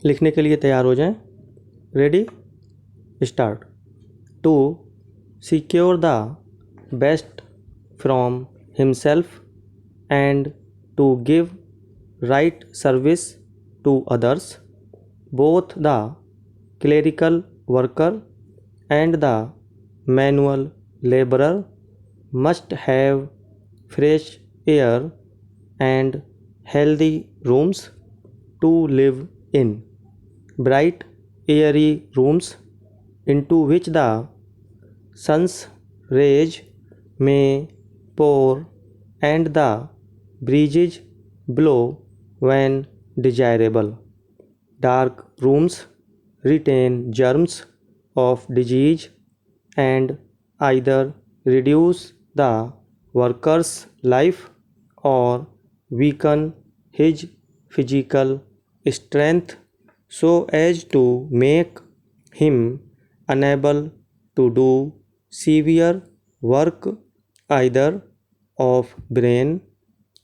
लिखने के लिए तैयार हो जाएं। Ready, start. To secure the best from himself and to give right service to others. Both the clerical worker and the manual laborer must have fresh air and healthy rooms to live in. Bright, airy rooms into which the sun's rays may pour and the breezes blow when desirable. Dark rooms retain germs of disease and either reduce the worker's life or weaken his physical strength so as to make him unable to do severe work either of brain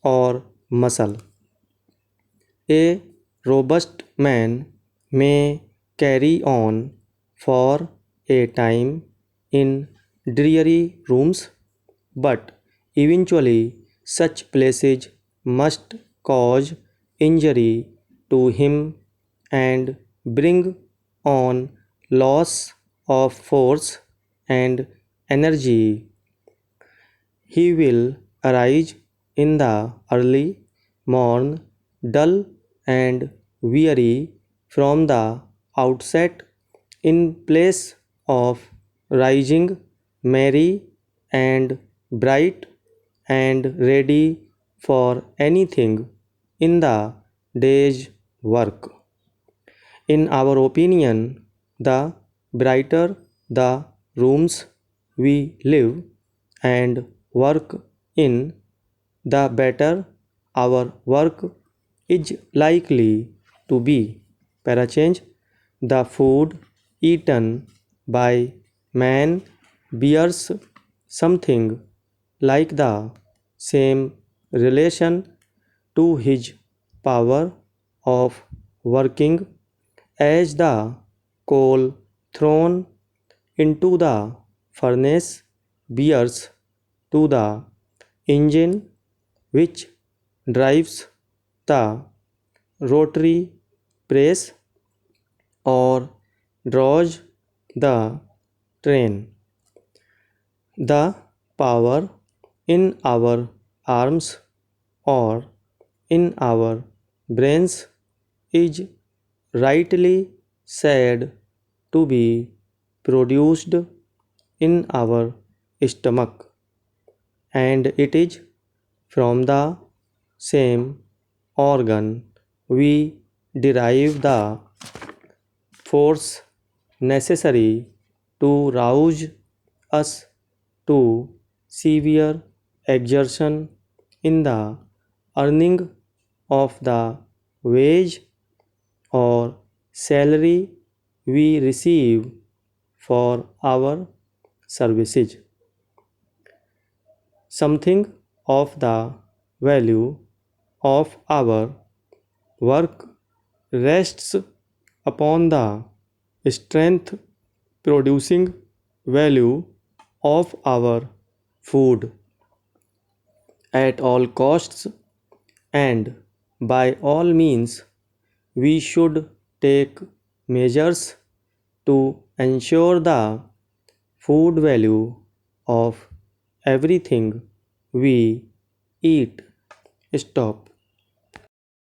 or muscle. A robust man may carry on for a time in dreary rooms, but eventually such places must cause injury to him and bring on loss of force and energy. He will arise in the early morn, dull and weary from the outset, in place of rising merry and bright and ready for anything in the day's work. In our opinion, the brighter the rooms we live and work in, the better our work is likely to be. Parachange, the food eaten by man bears something like the same relation to his power of working as the coal thrown into the furnace bears to the engine which drives the rotary press or draws the train. The power in our arms or in our brains is rightly said to be produced in our stomach, and it is from the same organ we derive the force necessary to rouse us to severe exertion in the earning of the wage or salary we receive for our services. Something of the value of our work rests upon the strength producing value of our food. At all costs and by all means, we should take measures to ensure the food value of everything we eat. Stop.